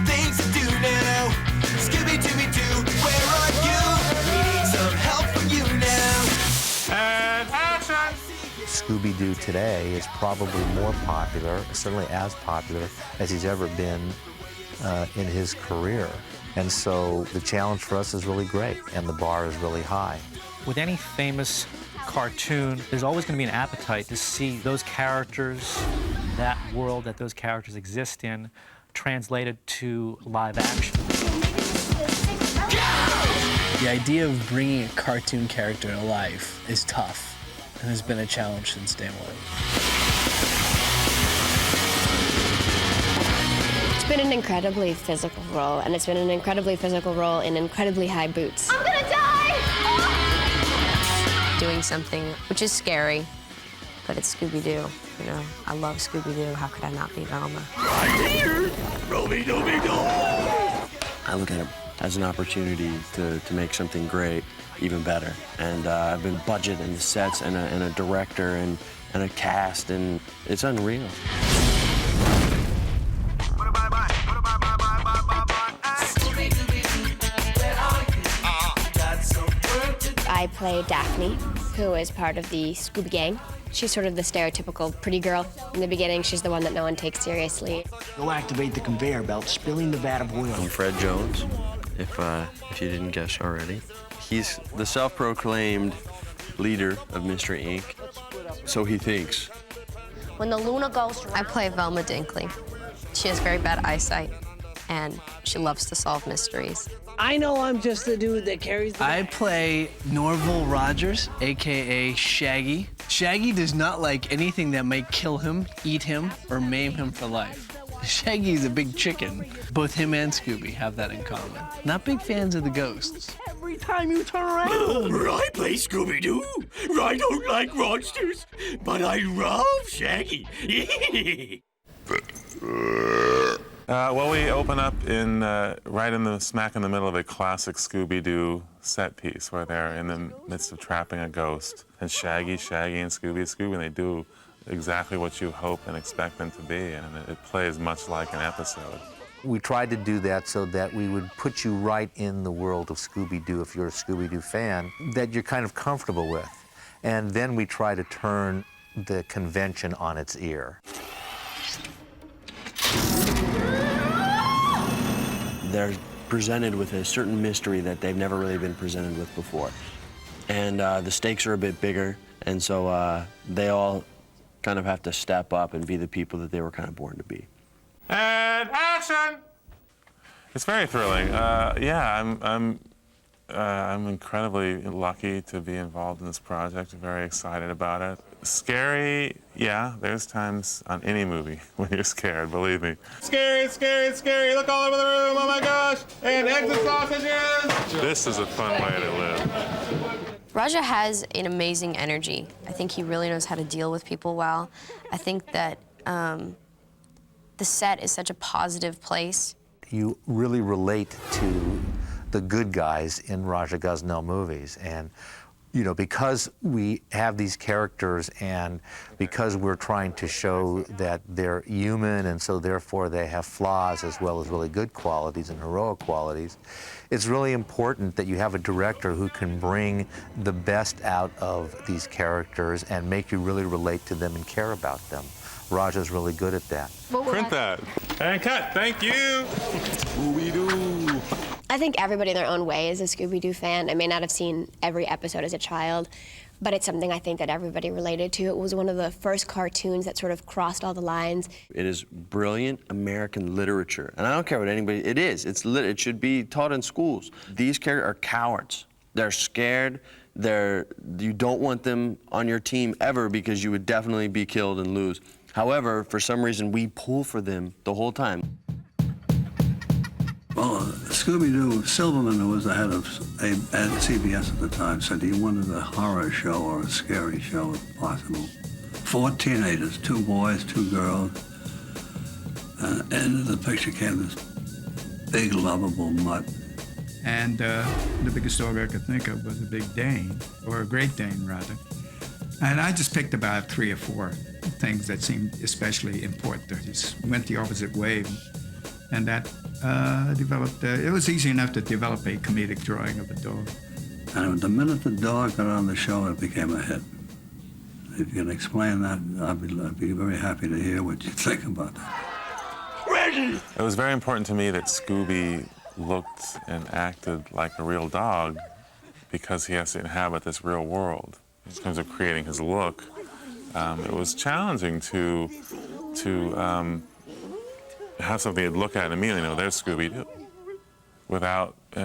things to do now. Scooby-Dooby-Doo, where are you? We need some help from you now. And action! Scooby-Doo today is probably more popular, certainly as popular as he's ever been in his career. And so the challenge for us is really great, and the bar is really high. With any famous cartoon, there's always going to be an appetite to see those characters, that world that those characters exist in, translated to live action. The idea of bringing a cartoon character to life is tough and has been a challenge since day one. It's been an incredibly physical role, and it's been an incredibly physical role in incredibly high boots. I'm gonna die! Doing something which is scary, but it's Scooby-Doo. You know, I love Scooby-Doo. How could I not be Velma? I look at it as an opportunity to make something great even better. And I've been budget and the sets and a director and a cast, and it's unreal. I play Daphne, who is part of the Scooby Gang. She's sort of the stereotypical pretty girl. In the beginning, she's the one that no one takes seriously. You'll activate the conveyor belt, spilling the vat of oil. I'm Fred Jones, if you didn't guess already. He's the self-proclaimed leader of Mystery Inc., so he thinks. When the Luna goes, I play Velma Dinkley. She has very bad eyesight, and she loves to solve mysteries. I know I'm just the dude that carries the... I play Norval Rogers, a.k.a. Shaggy. Shaggy does not like anything that might kill him, eat him, or maim him for life. Shaggy's a big chicken. Both him and Scooby have that in common. Not big fans of the ghosts. Every time you turn around... I play Scooby-Doo. I don't like monsters, but I love Shaggy. Well, we open up in right in the smack in the middle of a classic Scooby-Doo set piece where they're in the midst of trapping a ghost. And Shaggy, and Scooby, and they do exactly what you hope and expect them to be, and it plays much like an episode. We tried to do that so that we would put you right in the world of Scooby-Doo, if you're a Scooby-Doo fan, that you're kind of comfortable with. And then we try to turn the convention on its ear. They're presented with a certain mystery that they've never really been presented with before. And the stakes are a bit bigger, and so they all kind of have to step up and be the people that they were kind of born to be. And action! It's very thrilling. Yeah, I'm incredibly lucky to be involved in this project. Very excited about it. Scary, yeah, there's times on any movie when you're scared, believe me. Scary, scary, scary, look all over the room, oh my gosh, and exit sausages! This is a fun way to live. Raja has an amazing energy. I think he really knows how to deal with people well. I think that the set is such a positive place. You really relate to the good guys in Raja Gosnell movies, and you know, because we have these characters and because we're trying to show that they're human and so therefore they have flaws as well as really good qualities and heroic qualities, it's really important that you have a director who can bring the best out of these characters and make you really relate to them and care about them. Raja's really good at that. Print that. And cut, thank you. Scooby-Doo. I think everybody in their own way is a Scooby-Doo fan. I may not have seen every episode as a child, but it's something I think that everybody related to. It was one of the first cartoons that sort of crossed all the lines. It is brilliant American literature, and I don't care what anybody, it is. It should be taught in schools. These characters are cowards. They're scared. You don't want them on your team ever because you would definitely be killed and lose. However, for some reason, we pull for them the whole time. Well, Scooby-Doo, Silverman, who was the head of at CBS at the time, said he wanted a horror show or a scary show if possible. 4 teenagers, 2 boys, 2 girls. And the picture came this big, lovable mutt. And the biggest dog I could think of was a Big Dane, or a Great Dane, rather. And I just picked about 3 or 4 things that seemed especially important. I just went the opposite way, and that It was easy enough to develop a comedic drawing of a dog. And the minute the dog got on the show, it became a hit. If you can explain that, I'd be very happy to hear what you think about that. Reggie! It was very important to me that Scooby looked and acted like a real dog because he has to inhabit this real world. In terms of creating his look, it was challenging to have something to look at and immediately know there's Scooby-Doo,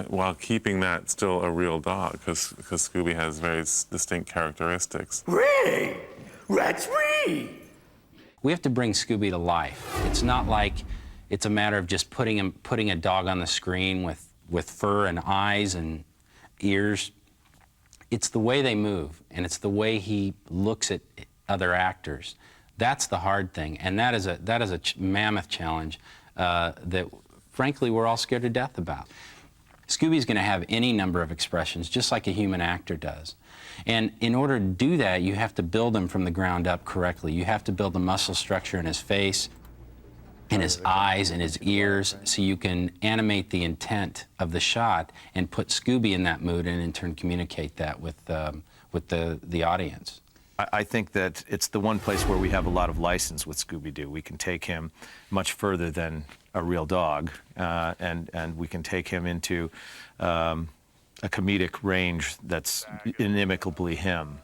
while keeping that still a real dog, because Scooby has very distinct characteristics. Ray! That's Ray! We have to bring Scooby to life. It's not like it's a matter of just putting a dog on the screen with fur and eyes and ears. It's the way they move, and it's the way he looks at other actors. That's the hard thing, and that is a mammoth challenge that, frankly, we're all scared to death about. Scooby's going to have any number of expressions, just like a human actor does. And in order to do that, you have to build him from the ground up correctly. You have to build the muscle structure in his face, in his eyes, in his ears, so you can animate the intent of the shot and put Scooby in that mood and in turn communicate that with the audience. I think that it's the one place where we have a lot of license with Scooby-Doo. We can take him much further than a real dog, and we can take him into a comedic range that's inimicably him.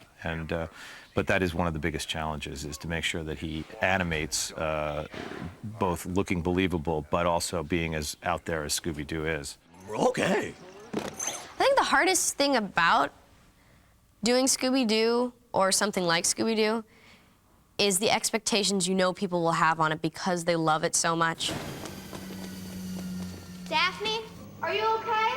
But that is one of the biggest challenges, is to make sure that he animates both looking believable, but also being as out there as Scooby-Doo is. Okay. I think the hardest thing about doing Scooby-Doo or something like Scooby-Doo is the expectations you know people will have on it because they love it so much. Daphne, are you okay?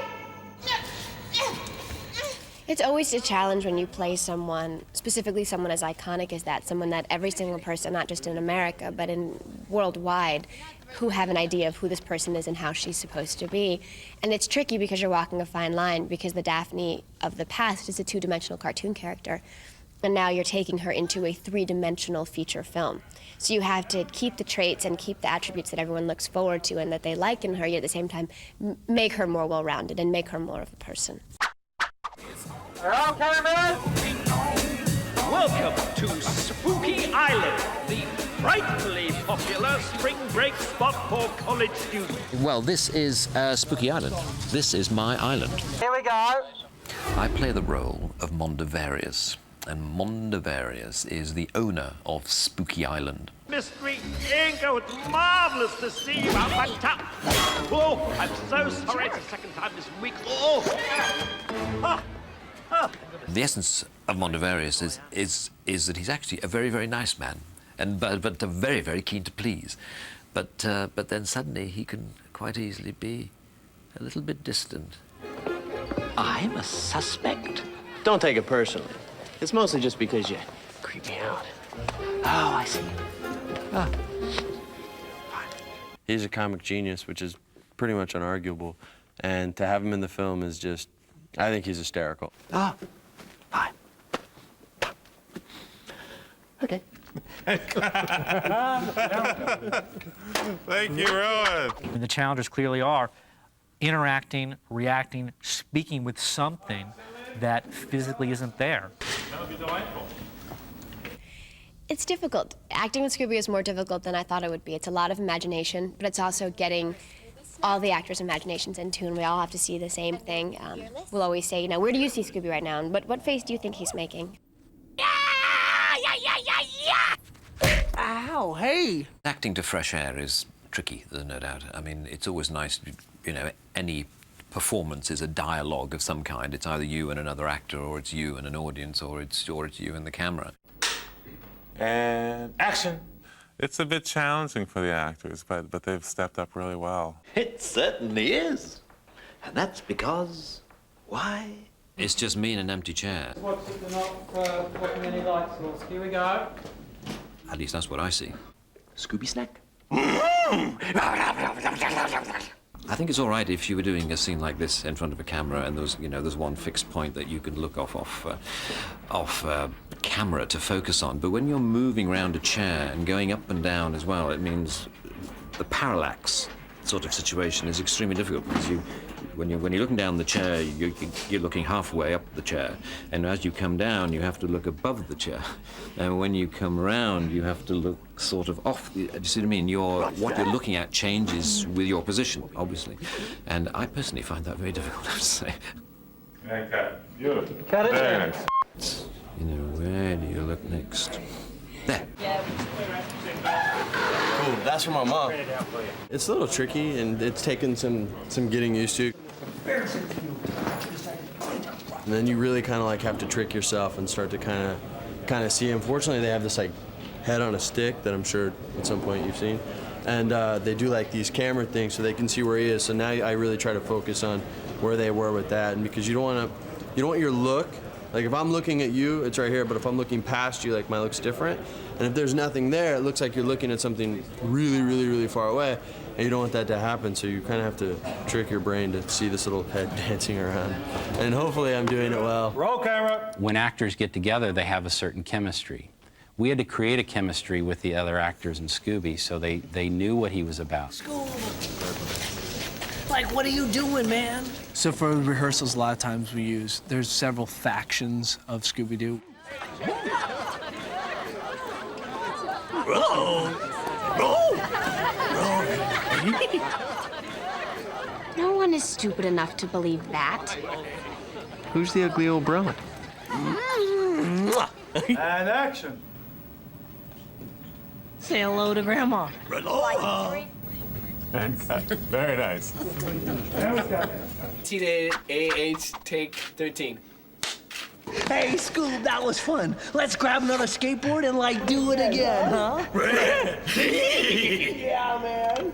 It's always a challenge when you play someone, specifically someone as iconic as that, someone that every single person, not just in America, but in worldwide, who have an idea of who this person is and how she's supposed to be. And it's tricky because you're walking a fine line, because the Daphne of the past is a two-dimensional cartoon character, and now you're taking her into a three-dimensional feature film. So you have to keep the traits and keep the attributes that everyone looks forward to and that they like in her, yet at the same time make her more well-rounded and make her more of a person. Okay, man. Welcome to Spooky Island, the frightfully popular spring break spot for college students. Well, this is Spooky Island. This is my island. Here we go. I play the role of Mondavarius, and Mondavarius is the owner of Spooky Island. Mystery Inc. Oh, it's marvelous to see you out my top. Oh, I'm so sorry. It's the second time this week. Oh. The essence of Mondavarius is that he's actually a very, very nice man, but very, very keen to please. But then suddenly he can quite easily be a little bit distant. I'm a suspect. Don't take it personally. It's mostly just because you creep me out. Oh, I see. Ah. He's a comic genius, which is pretty much unarguable. And to have him in the film is just, I think he's hysterical. Oh, fine. Okay. Thank you, Rowan. And the challenges clearly are interacting, reacting, speaking with something that physically isn't there. That would be delightful. It's difficult. Acting with Scooby is more difficult than I thought it would be. It's a lot of imagination, but it's also getting all the actors' imaginations in tune. We all have to see the same thing. We'll always say, you know, where do you see Scooby right now? And what face do you think he's making? Ow, hey! Acting to fresh air is tricky, there's no doubt. I mean, it's always nice, you know, any performance is a dialogue of some kind. It's either you and another actor, or it's you and an audience, or it's you and the camera. And action. It's a bit challenging for the actors, but they've stepped up really well. It certainly is. And that's because, why? It's just me in an empty chair. Watch it, they're not working any light source. Here we go. At least that's what I see. Scooby snack. I think it's all right if you were doing a scene like this in front of a camera and there's one fixed point that you can look off camera to focus on. But when you're moving around a chair and going up and down as well, it means the parallax sort of situation is extremely difficult because when you're looking down the chair, you're looking halfway up the chair, and as you come down, you have to look above the chair, and when you come around, you have to look sort of off. Do you see what I mean? What you're looking at changes with your position, obviously, and I personally find that very difficult, I have to say. Okay, beautiful. Cut it Very there. nice. You know, where do you look next? There. Cool, that's from my mom. It's a little tricky, and it's taken some getting used to. And then you really kind of like have to trick yourself and start to kind of see. Unfortunately, they have this like head on a stick that I'm sure at some point you've seen, and they do like these camera things so they can see where he is. So now I really try to focus on where they were with that, and because you don't want your look. Like if I'm looking at you, it's right here, but if I'm looking past you, like my look's different. And if there's nothing there, it looks like you're looking at something really, really, really far away, and you don't want that to happen, so you kind of have to trick your brain to see this little head dancing around. And hopefully I'm doing it well. Roll camera. When actors get together, they have a certain chemistry. We had to create a chemistry with the other actors in Scooby, so they knew what he was about. Like, what are you doing, man? So for rehearsals, a lot of times there's several factions of Scooby-Doo. No one is stupid enough to believe that. Who's the ugly old broad? And action. Say hello to Grandma. And cut. Very nice. T-A-H, take 13. Hey, Scoob, that was fun. Let's grab another skateboard and, like, do it again, huh? Yeah, man.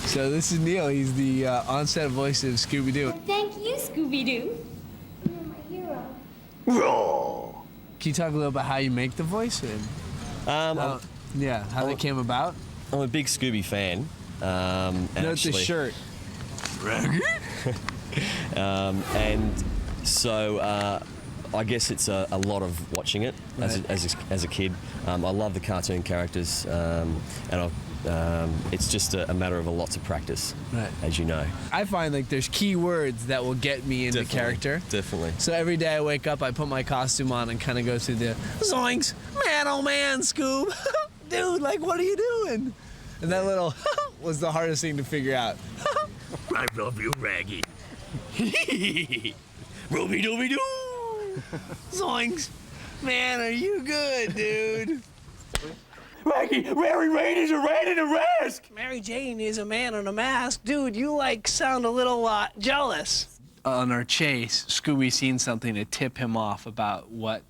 So this is Neil. He's the on-set voice of Scooby-Doo. Thank you, Scooby-Doo. You're my hero. Roll. Can you talk a little about how you make the voice? And how that came about? I'm a big Scooby fan. Note the shirt. And so I guess it's a lot of watching it as a kid. I love the cartoon characters, and it's just a matter of lots of practice, as you know. I find like there's key words that will get me into character. Definitely. So every day I wake up, I put my costume on and kind of go through the zoinks. Man, oh man, Scoob. Dude, like, what are you doing? And that little was the hardest thing to figure out. I love you, Raggy. Rooby-dooby-doo. Zoinks. Man, are you good, dude? Raggy, Mary Jane is a rat in a mask. Mary Jane is a man in a mask. Dude, you, like, sound a little jealous. On our chase, Scooby seen something to tip him off about what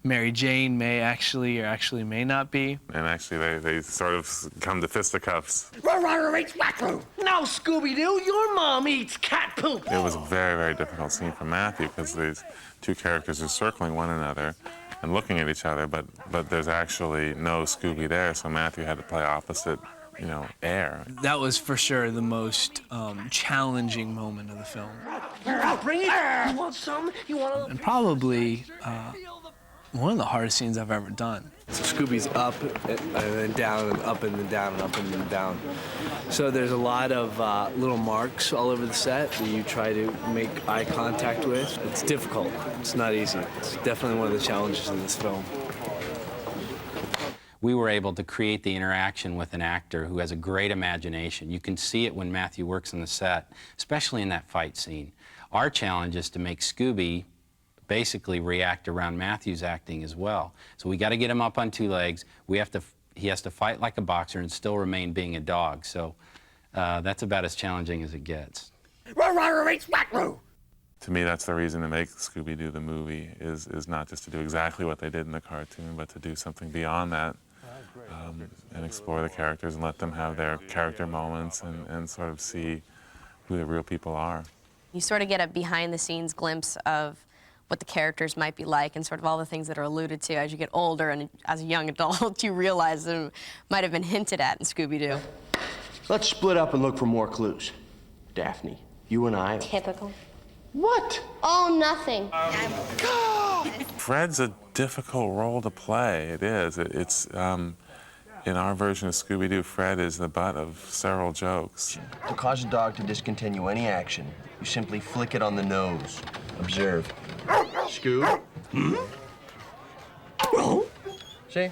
Mary Jane may actually or actually may not be. And actually, they sort of come to fisticuffs. No, Scooby-Doo, your mom eats cat poop. It was a very, very difficult scene for Matthew because these two characters are circling one another and looking at each other, but there's actually no Scooby there, so Matthew had to play opposite, air. That was for sure the most challenging moment of the film. Bring it. You want some? You want And probably one of the hardest scenes I've ever done. So Scooby's up and then down and up and then down and up and then down. So there's a lot of little marks all over the set that you try to make eye contact with. It's difficult. It's not easy. It's definitely one of the challenges in this film. We were able to create the interaction with an actor who has a great imagination. You can see it when Matthew works on the set, especially in that fight scene. Our challenge is to make Scooby basically react around Matthew's acting as well. So we got to get him up on two legs. He has to fight like a boxer and still remain being a dog. So that's about as challenging as it gets. To me, that's the reason to make Scooby-Doo the movie, is not just to do exactly what they did in the cartoon, but to do something beyond that and explore the characters and let them have their character moments and sort of see who the real people are. You sort of get a behind-the-scenes glimpse of what the characters might be like and sort of all the things that are alluded to as you get older, and as a young adult you realize that might have been hinted at in Scooby-Doo. Let's split up and look for more clues. Daphne, you and I... Typical. What? Oh, nothing. Fred's a difficult role to play. It is. In our version of Scooby-Doo, Fred is the butt of several jokes. To cause a dog to discontinue any action, you simply flick it on the nose. Observe. Scoob. See?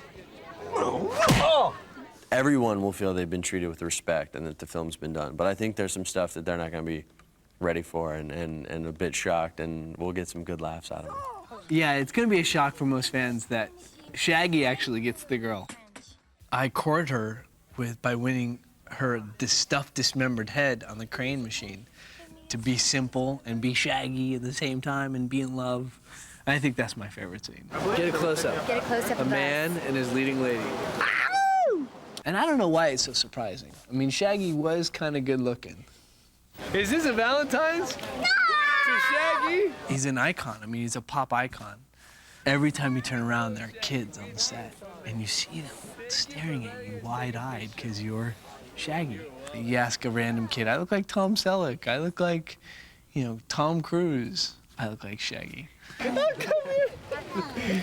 Everyone will feel they've been treated with respect and that the film's been done. But I think there's some stuff that they're not going to be ready for and a bit shocked, and we'll get some good laughs out of it. Yeah, it's gonna be a shock for most fans that Shaggy actually gets the girl. I court her by winning her stuffed, dismembered head on the crane machine to be simple and be Shaggy at the same time and be in love. I think that's my favorite scene. Get a close-up. Get a close-up A of man and his leading lady. Ow! And I don't know why it's so surprising. I mean, Shaggy was kind of good looking. Is this a Valentine's? No! To Shaggy? He's an icon. I mean, he's a pop icon. Every time you turn around, there are kids on the set, and you see them staring at you wide-eyed because you're Shaggy. You ask a random kid, I look like Tom Selleck. I look like, you know, Tom Cruise. I look like Shaggy. Come here.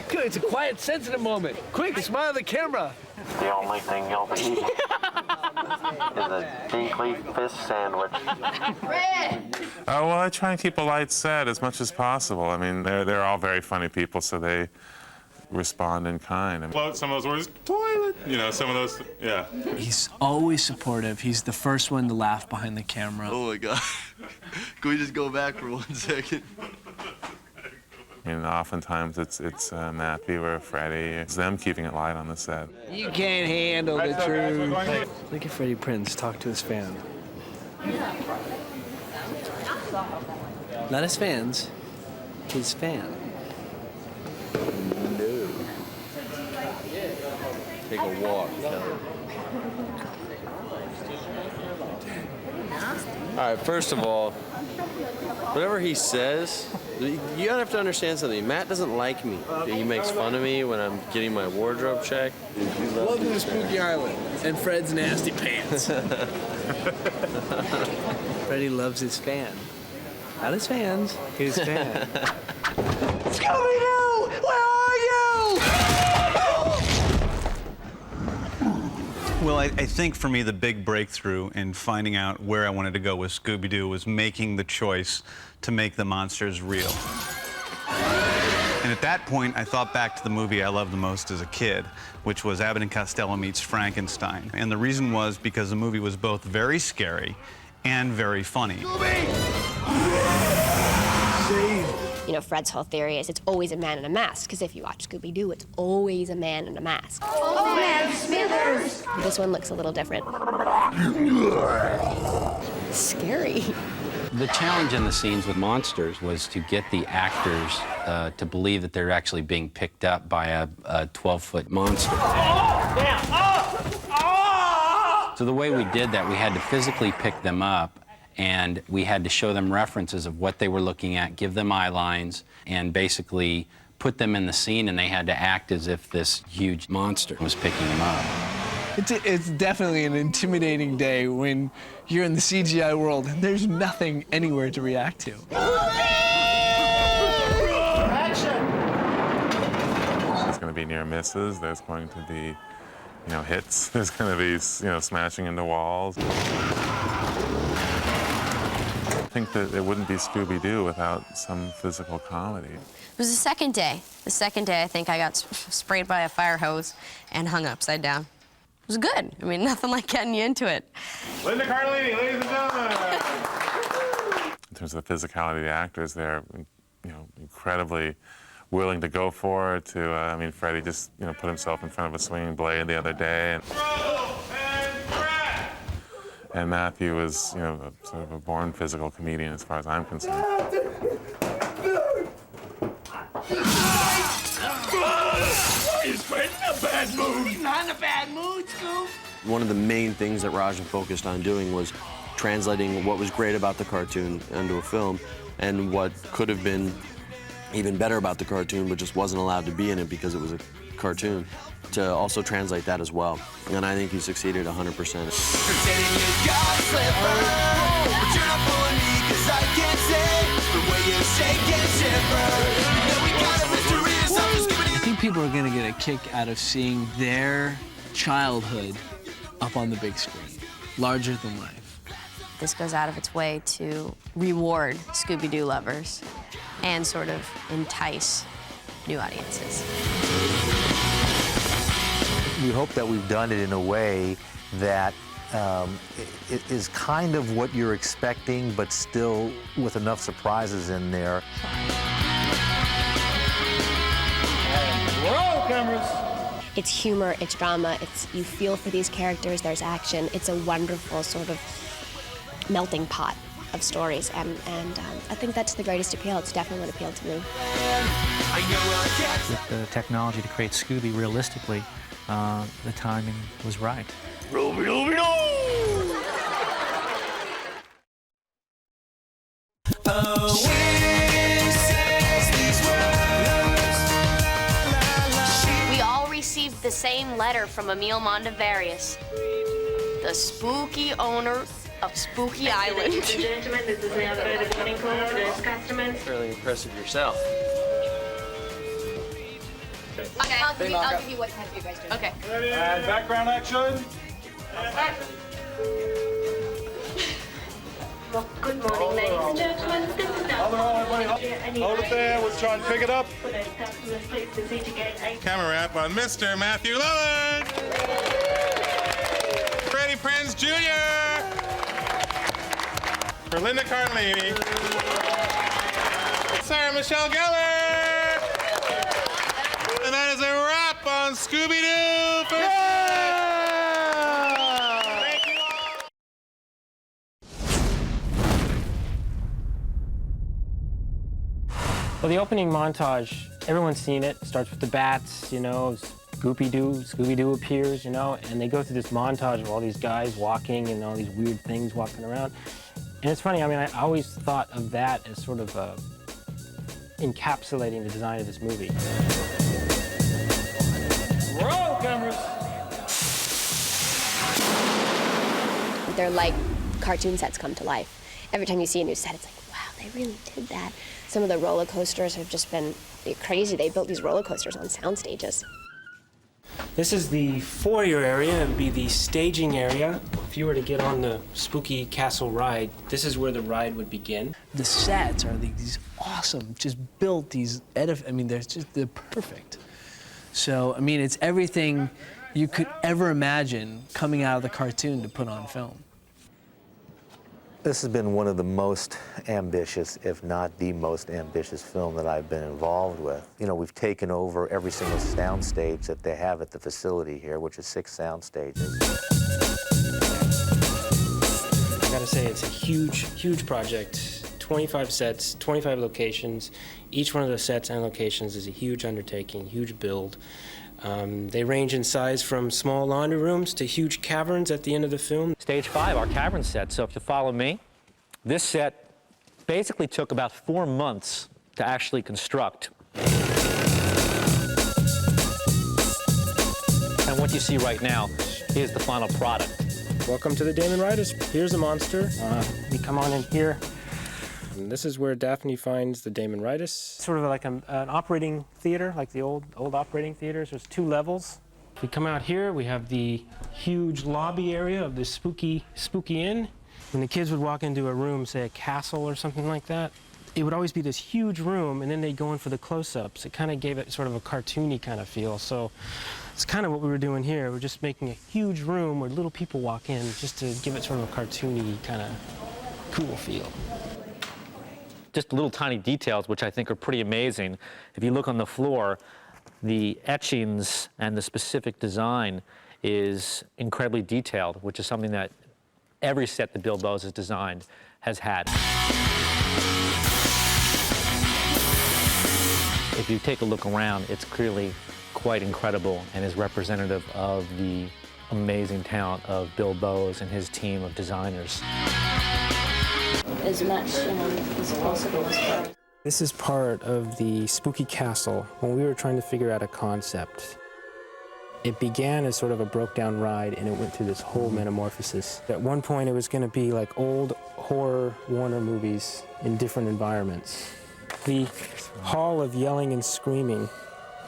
Good, it's a quiet, sensitive moment. Quick, smile at the camera. The only thing you'll be eating is a dinky fish sandwich. Oh, well, I try and keep a light set as much as possible. I mean, they're all very funny people, so they respond in kind. Some of those words, toilet, you know, some of those, yeah. He's always supportive. He's the first one to laugh behind the camera. Oh my God. Can we just go back for 1 second? I mean, oftentimes it's Matthew or Freddie. It's them keeping it light on the set. You can't handle the truth. Look at Freddie Prinze talk to his fan. Not his fans, his fan. No. Take a walk, Kelly. All right, first of all, whatever he says, you gotta have to understand something. Matt doesn't like me. He makes fun of me when I'm getting my wardrobe checked. Welcome to Spooky Island and Fred's nasty pants. Freddie loves his fan. Not his fans, his fan. Scooby-Doo! Where are you? Well, I think for me the big breakthrough in finding out where I wanted to go with Scooby-Doo was making the choice to make the monsters real. And at that point, I thought back to the movie I loved the most as a kid, which was Abbott and Costello Meets Frankenstein. And the reason was because the movie was both very scary and very funny. You know, Fred's whole theory is it's always a man in a mask, because if you watch Scooby-Doo, it's always a man in a mask. Oh, man, Smithers! This one looks a little different. Scary. The challenge in the scenes with monsters was to get the actors to believe that they're actually being picked up by a 12-foot monster. So the way we did that, we had to physically pick them up, and we had to show them references of what they were looking at, give them eye lines, and basically put them in the scene, and they had to act as if this huge monster was picking them up. It's definitely an intimidating day when you're in the CGI world and there's nothing anywhere to react to. There's going to be near misses. There's going to be, you know, hits. There's going to be, you know, smashing into walls. I think that it wouldn't be Scooby-Doo without some physical comedy. It was the second day. The second day, I think I got sprayed by a fire hose and hung upside down. It was good. I mean, nothing like getting you into it. Linda Cardellini, ladies and gentlemen. In terms of the physicality of the actors, they're, you know, incredibly willing to go for it. I mean, Freddie just, you know, put himself in front of a swinging blade the other day. And Matthew was, you know, sort of a born physical comedian as far as I'm concerned. Is Fred in a bad mood? He's not in a bad mood, Scoop. One of the main things that Raja focused on doing was translating what was great about the cartoon into a film and what could have been even better about the cartoon but just wasn't allowed to be in it because it was a cartoon, to also translate that as well. And I think he succeeded 100%. I think people are going to get a kick out of seeing their childhood up on the big screen, larger than life. This goes out of its way to reward Scooby-Doo lovers and sort of entice new audiences. We hope that we've done it in a way that it is kind of what you're expecting, but still with enough surprises in there. Roll cameras. It's humor, it's drama, you feel for these characters, there's action. It's a wonderful sort of melting pot of stories, and I think that's the greatest appeal. It's definitely what appealed to me. With the technology to create Scooby realistically, the timing was right. We all received the same letter from Emil Mondavarius, the spooky owner of Spooky Island. Ladies and gentlemen, this is now further warning call for those customers. Fairly impressive yourself. Okay, I'll give you what type you guys do. Okay. And background action. Well, good morning, ladies and gentlemen. This is now. Hold it there. We'll try and pick it up. For those customers, please proceed to gate 8. Camera wrap on Mr. Matthew Lillard. Freddie Prinze Jr. For Linda Cardellini. Sarah Michelle Gellar. And that is a wrap on Scooby-Doo for Thank you all. Well, the opening montage, everyone's seen it. Starts with the bats, you know, Scooby-Doo appears, you know, and they go through this montage of all these guys walking and all these weird things walking around. And it's funny, I mean, I always thought of that as sort of encapsulating the design of this movie. Roll cameras. They're like cartoon sets come to life. Every time you see a new set, it's like, wow, they really did that. Some of the roller coasters have just been crazy. They built these roller coasters on sound stages. This is the foyer area. It would be the staging area. If you were to get on the Spooky Castle ride, this is where the ride would begin. The sets are these awesome, just built they're perfect. So, I mean, it's everything you could ever imagine coming out of the cartoon to put on film. This has been one of the most ambitious, if not the most ambitious film that I've been involved with. You know, we've taken over every single sound stage that they have at the facility here, which is 6 sound stages. I gotta say, it's a huge, huge project. 25 sets, 25 locations. Each one of the sets and locations is a huge undertaking, huge build. They range in size from small laundry rooms to huge caverns at the end of the film. Stage 5, our cavern set. So if you follow me, this set basically took about 4 months to actually construct. And what you see right now is the final product. Welcome to the Damon Riders. Here's the monster. We come on in here. And this is where Daphne finds the Damon Riders. Sort of like an operating theater, like the old operating theaters. There's 2 levels. We come out here, we have the huge lobby area of the spooky inn. When the kids would walk into a room, say a castle or something like that, it would always be this huge room, and then they'd go in for the close-ups. It kind of gave it sort of a cartoony kind of feel. So it's kind of what we were doing here. We're just making a huge room where little people walk in just to give it sort of a cartoony kind of cool feel. Just little tiny details, which I think are pretty amazing. If you look on the floor, the etchings and the specific design is incredibly detailed, which is something that every set that Bill Bowes has designed has had. If you take a look around, it's clearly quite incredible and is representative of the amazing talent of Bill Bowes and his team of designers. As much as possible as well. This is part of the Spooky Castle. When we were trying to figure out a concept, it began as sort of a broke-down ride, and it went through this whole metamorphosis. At one point, it was going to be like old horror Warner movies in different environments. The hall of yelling and screaming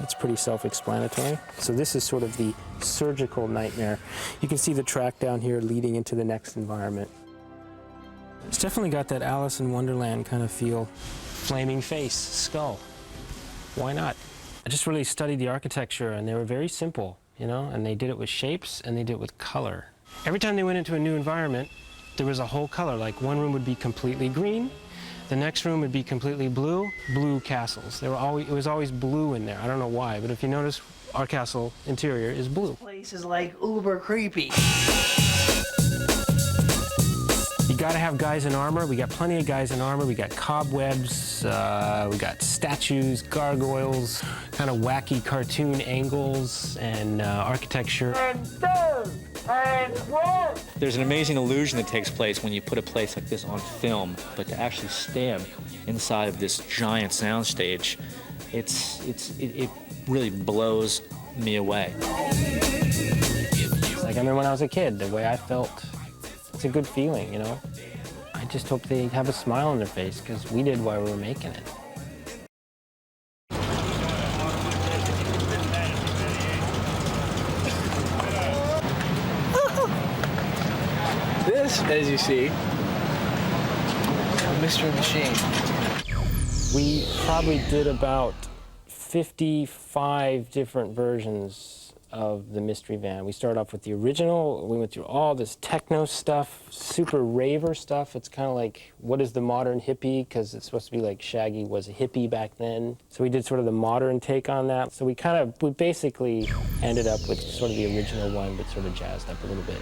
It's pretty self-explanatory. So this is sort of the surgical nightmare. You can see the track down here leading into the next environment. It's definitely got that Alice in Wonderland kind of feel. Flaming face, skull. Why not? I just really studied the architecture, and they were very simple, you know, and they did it with shapes and they did it with color. Every time they went into a new environment, there was a whole color. Like one room would be completely green, the next room would be completely blue, blue castles. It was always blue in there. I don't know why, but if you notice, our castle interior is blue. This place is like uber creepy. You gotta have guys in armor. We got plenty of guys in armor. We got cobwebs, we got statues, gargoyles, kind of wacky cartoon angles and architecture. There's an amazing illusion that takes place when you put a place like this on film, but to actually stand inside of this giant soundstage, it really blows me away. Like I remember when I was a kid, the way I felt. It's a good feeling, you know? I just hope they have a smile on their face, because we did while we were making it. This, as you see, Mystery Machine. We probably did about 55 different versions of the Mystery Van. We started off with the original. We went through all this techno stuff, super raver stuff. It's kind of like, what is the modern hippie? Because it's supposed to be like Shaggy was a hippie back then. So we did sort of the modern take on that. So we basically ended up with sort of the original one, but sort of jazzed up a little bit.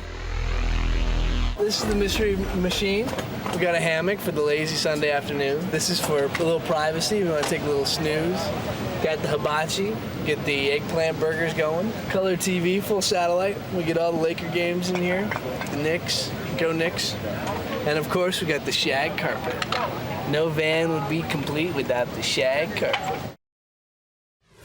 This is the Mystery Machine. We got a hammock for the lazy Sunday afternoon. This is for a little privacy. We want to take a little snooze. Got the hibachi, get the eggplant burgers going. Color TV, full satellite. We get all the Laker games in here. The Knicks, go Knicks. And of course, we got the shag carpet. No van would be complete without the shag carpet.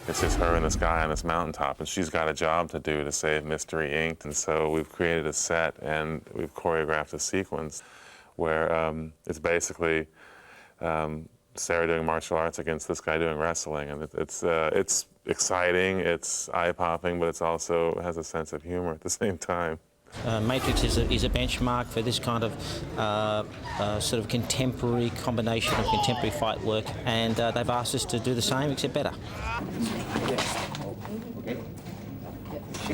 It's just her and this guy on this mountaintop, and she's got a job to do to save Mystery Inc. And so we've created a set and we've choreographed a sequence where it's basically Sarah doing martial arts against this guy doing wrestling, and it's exciting, it's eye-popping, but it's also has a sense of humor at the same time. Matrix is a benchmark for this kind of sort of contemporary combination of contemporary fight work, and they've asked us to do the same, except better.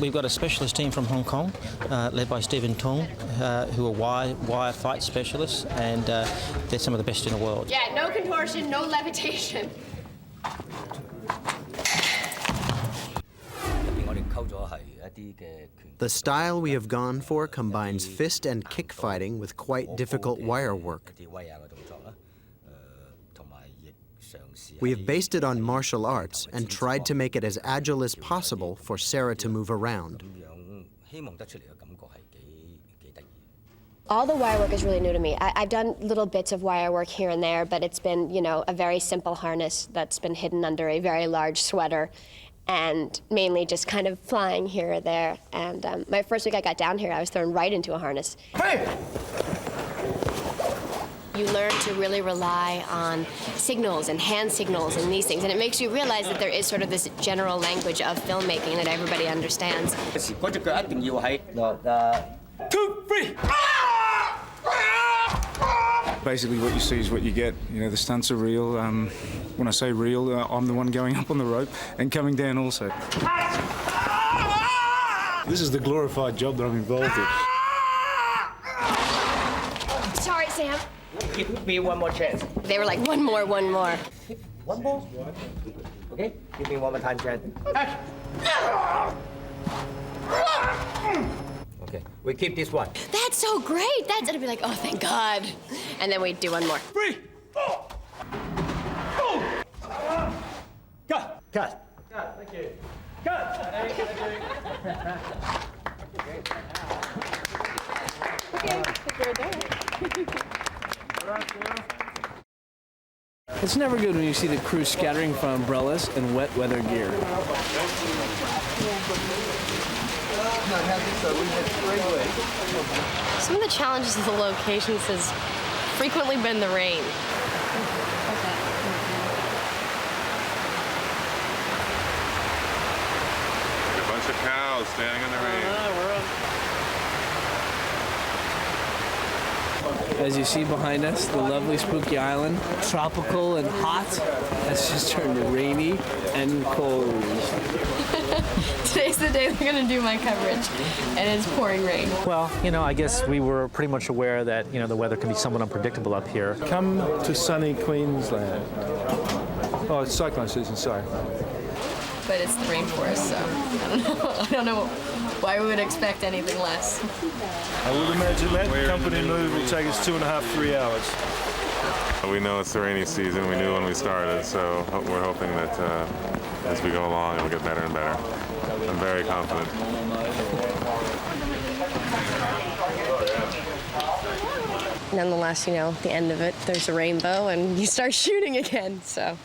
We've got a specialist team from Hong Kong, led by Stephen Tong, who are wire fight specialists, and they're some of the best in the world. Yeah, no contortion, no levitation. The style we have gone for combines fist and kick fighting with quite difficult wire work. We have based it on martial arts and tried to make it as agile as possible for Sarah to move around. All the wire work is really new to me. I've done little bits of wire work here and there, but it's been, you know, a very simple harness that's been hidden under a very large sweater, and mainly just kind of flying here or there. And my first week I got down here, I was thrown right into a harness. Hey! You learn to really rely on signals and hand signals and these things, and it makes you realize that there is sort of this general language of filmmaking that everybody understands. 2, 3. Basically, what you see is what you get. You know, the stunts are real. When I say real, I'm the one going up on the rope and coming down also. This is the glorified job that I'm involved in. Sorry, Sam. Give me one more chance. They were like, one more, one more. One more? Okay, give me one more time, chance. Okay, we keep this one. That's so great. That's it'll be like, oh, thank God. And then we do one more. 3, 4. Cut. Cut. Cut. Thank you. Cut. It's never good when you see the crew scattering from umbrellas and wet weather gear. Some of the challenges of the locations has frequently been the rain. bunch of cows standing in the rain. As you see behind us, the lovely Spooky Island, tropical and hot, has just turned rainy and cold. Today's the day they're going to do my coverage, and it's pouring rain. Well, I guess we were pretty much aware that, the weather can be somewhat unpredictable up here. Come to sunny Queensland. Oh, it's cyclone season, sorry. But it's the rainforest, so I don't know why we would expect anything less. I would imagine that company move will take us 2.5, 3 hours. We know it's the rainy season. We knew when we started, so we're hoping that as we go along, it'll get better and better. I'm very confident. Nonetheless, at the end of it, there's a rainbow, and you start shooting again, so.